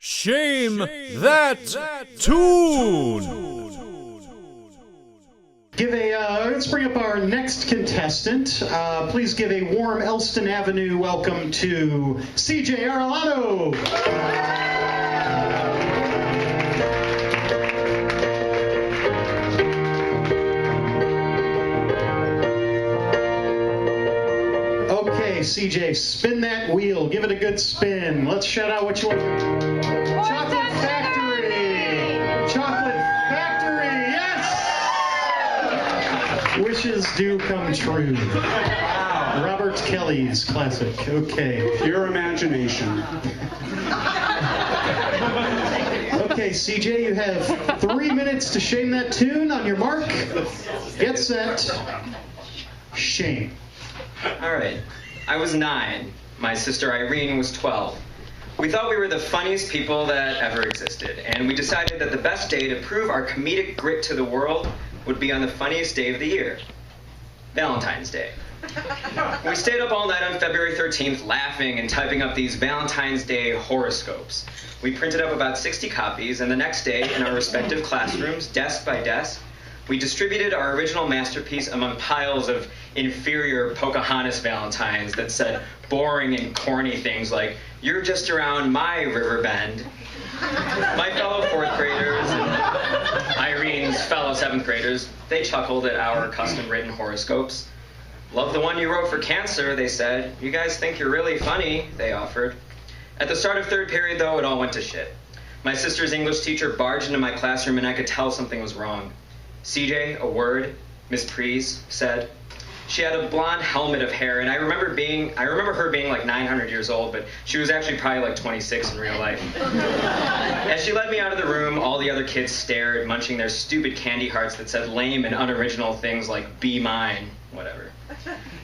Shame that tune! Let's bring up our next contestant. Please give a warm Elston Avenue welcome to CJ Arellano. Okay, CJ, spin that wheel. Give it a good spin. Let's shout out what you want. Chocolate Factory! Chocolate Factory, yes! Wishes do come true. Robert Kelly's classic. Okay. Pure imagination. Okay, CJ, you have 3 minutes to shame that tune. On your mark, get set, shame. All right. I was 9. My sister Irene was 12. We thought we were the funniest people that ever existed, and we decided that the best day to prove our comedic grit to the world would be on the funniest day of the year, Valentine's Day. We stayed up all night on February 13th laughing and typing up these Valentine's Day horoscopes. We printed up about 60 copies, and the next day, in our respective classrooms, desk by desk, we distributed our original masterpiece among piles of inferior Pocahontas Valentines that said boring and corny things like, "You're just around my river bend." My fellow 4th graders and Irene's fellow 7th graders, they chuckled at our custom-written horoscopes. "Love the one you wrote for Cancer," they said. "You guys think you're really funny," they offered. At the start of 3rd period, though, it all went to shit. My sister's English teacher barged into my classroom, and I could tell something was wrong. "CJ, a word," Miss Prees said. She had a blonde helmet of hair, and I remember her being like 900 years old, but she was actually probably like 26 in real life. As she led me out of the room, all the other kids stared, munching their stupid candy hearts that said lame and unoriginal things like "be mine," whatever.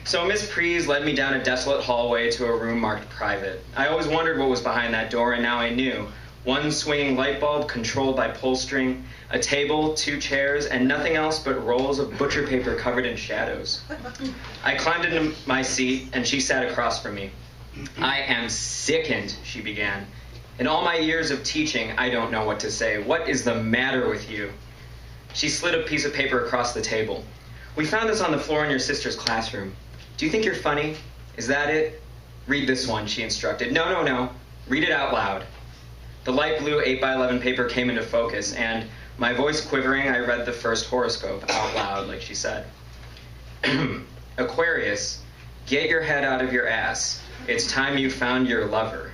So Miss Prees led me down a desolate hallway to a room marked private. I always wondered what was behind that door, and now I knew. One swinging light bulb controlled by pull string, a table, 2 chairs, and nothing else but rolls of butcher paper covered in shadows. I climbed into my seat, and she sat across from me. "I am sickened," she began. "In all my years of teaching, I don't know what to say. What is the matter with you?" She slid a piece of paper across the table. "We found this on the floor in your sister's classroom. Do you think you're funny? Is that it? Read this one," she instructed. No. Read it out loud." The light blue 8x11 paper came into focus, and, my voice quivering, I read the first horoscope out loud, like she said. "Aquarius, get your head out of your ass. It's time you found your lover."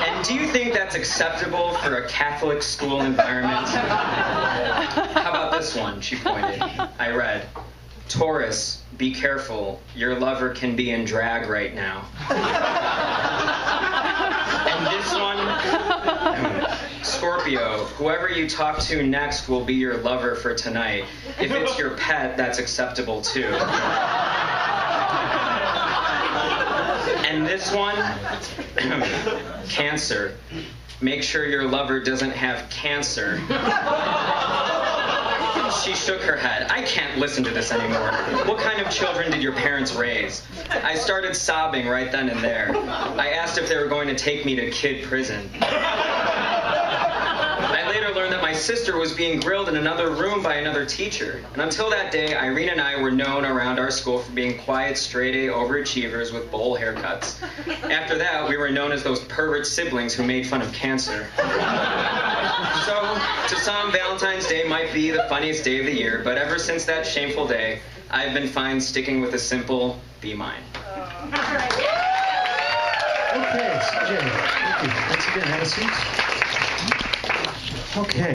"And do you think that's acceptable for a Catholic school environment?" "How about this one?" she pointed. I read, "Taurus, be careful. Your lover can be in drag right now." And this one, "Scorpio, whoever you talk to next will be your lover for tonight. If it's your pet, that's acceptable too." And this one, "Cancer, make sure your lover doesn't have cancer." She shook her head. "I can't listen to this anymore. What kind of children did your parents raise?" I started sobbing right then and there. I asked if they were going to take me to kid prison. I later learned that my sister was being grilled in another room by another teacher. And until that day, Irene and I were known around our school for being quiet, straight-A overachievers with bowl haircuts. After that, we were known as those pervert siblings who made fun of cancer. So, to some, Valentine's Day might be the funniest day of the year, but ever since that shameful day, I've been fine sticking with a simple "be mine." Okay, CJ, thank you. Once again, have a seat. Okay.